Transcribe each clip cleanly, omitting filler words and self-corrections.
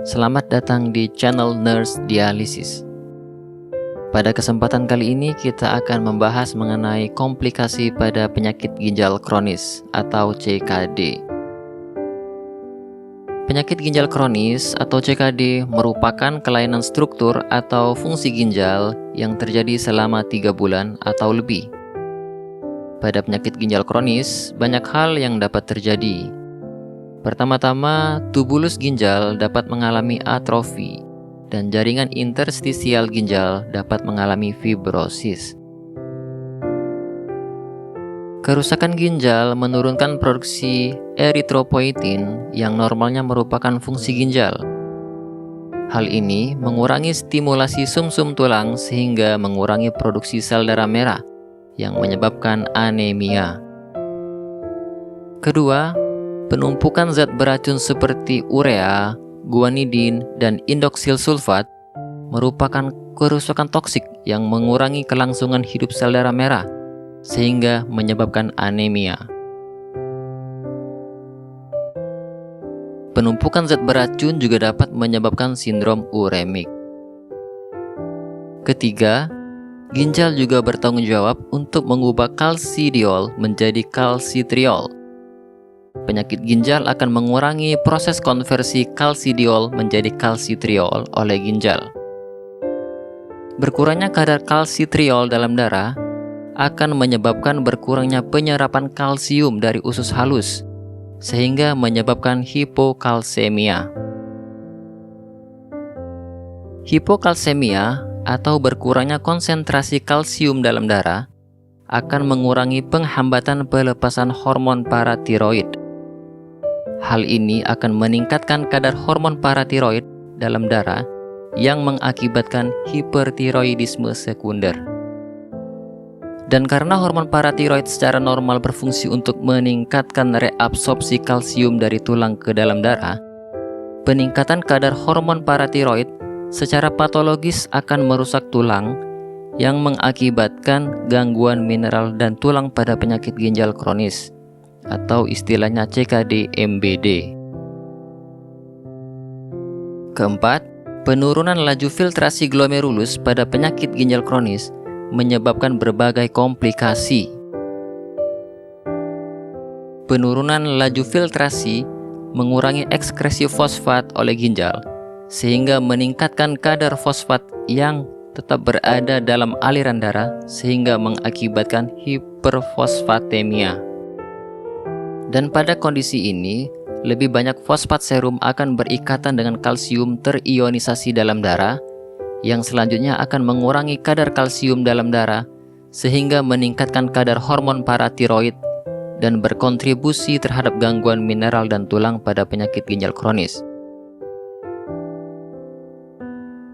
Selamat datang di channel Nurse Dialysis. Pada kesempatan kali ini kita akan membahas mengenai komplikasi pada penyakit ginjal kronis atau CKD. Penyakit ginjal kronis atau CKD merupakan kelainan struktur atau fungsi ginjal yang terjadi selama 3 bulan atau lebih. Pada penyakit ginjal kronis, banyak hal yang dapat terjadi. Pertama-tama, tubulus ginjal dapat mengalami atrofi dan jaringan interstisial ginjal dapat mengalami fibrosis. Kerusakan ginjal menurunkan produksi eritropoietin yang normalnya merupakan fungsi ginjal. Hal ini mengurangi stimulasi sumsum tulang sehingga mengurangi produksi sel darah merah yang menyebabkan anemia. Kedua, penumpukan zat beracun seperti urea, guanidin, dan indoksil sulfat merupakan kerusakan toksik yang mengurangi kelangsungan hidup sel darah merah sehingga menyebabkan anemia. Penumpukan zat beracun juga dapat menyebabkan sindrom uremik. Ketiga, ginjal juga bertanggung jawab untuk mengubah kalsidiol menjadi kalsitriol. Penyakit ginjal akan mengurangi proses konversi kalsidiol menjadi kalsitriol oleh ginjal. Berkurangnya kadar kalsitriol dalam darah akan menyebabkan berkurangnya penyerapan kalsium dari usus halus, sehingga menyebabkan hipokalsemia. Hipokalsemia atau berkurangnya konsentrasi kalsium dalam darah akan mengurangi penghambatan pelepasan hormon paratiroid. Hal ini akan meningkatkan kadar hormon paratiroid dalam darah yang mengakibatkan hipertiroidisme sekunder. Dan karena hormon paratiroid secara normal berfungsi untuk meningkatkan reabsorpsi kalsium dari tulang ke dalam darah, peningkatan kadar hormon paratiroid secara patologis akan merusak tulang yang mengakibatkan gangguan mineral dan tulang pada penyakit ginjal kronis atau istilahnya CKD-MBD. Keempat, penurunan laju filtrasi glomerulus pada penyakit ginjal kronis menyebabkan berbagai komplikasi. Penurunan laju filtrasi mengurangi ekskresi fosfat oleh ginjal sehingga meningkatkan kadar fosfat yang tetap berada dalam aliran darah sehingga mengakibatkan hiperfosfatemia. Dan pada kondisi ini, lebih banyak fosfat serum akan berikatan dengan kalsium terionisasi dalam darah, yang selanjutnya akan mengurangi kadar kalsium dalam darah, sehingga meningkatkan kadar hormon paratiroid dan berkontribusi terhadap gangguan mineral dan tulang pada penyakit ginjal kronis.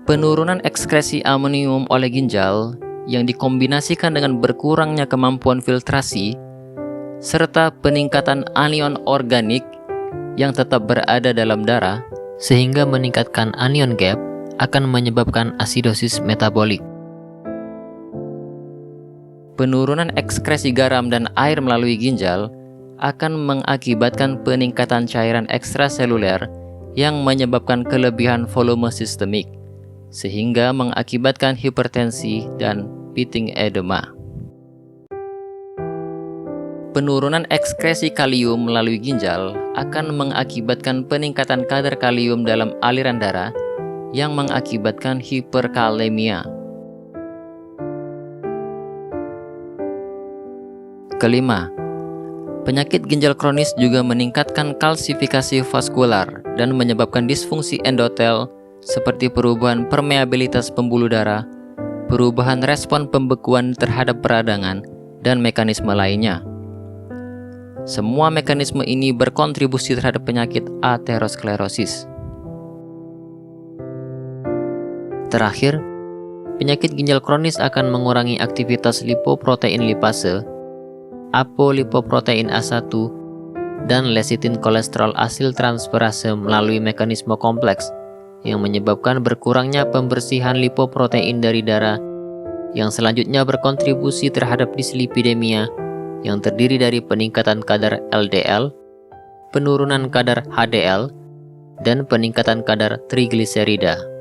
Penurunan ekskresi amonium oleh ginjal yang dikombinasikan dengan berkurangnya kemampuan filtrasi serta peningkatan anion organik yang tetap berada dalam darah sehingga meningkatkan anion gap akan menyebabkan asidosis metabolik. Penurunan ekskresi garam dan air melalui ginjal akan mengakibatkan peningkatan cairan ekstraseluler yang menyebabkan kelebihan volume sistemik sehingga mengakibatkan hipertensi dan pitting edema. Penurunan ekskresi kalium melalui ginjal akan mengakibatkan peningkatan kadar kalium dalam aliran darah yang mengakibatkan hiperkalemia. Kelima, penyakit ginjal kronis juga meningkatkan kalsifikasi vaskular dan menyebabkan disfungsi endotel seperti perubahan permeabilitas pembuluh darah, perubahan respon pembekuan terhadap peradangan, dan mekanisme lainnya. Semua mekanisme ini berkontribusi terhadap penyakit aterosklerosis. Terakhir, penyakit ginjal kronis akan mengurangi aktivitas lipoprotein lipase, apolipoprotein A1, dan lecitin kolesterol asiltransferase melalui mekanisme kompleks yang menyebabkan berkurangnya pembersihan lipoprotein dari darah yang selanjutnya berkontribusi terhadap dislipidemia yang terdiri dari peningkatan kadar LDL, penurunan kadar HDL, dan peningkatan kadar trigliserida.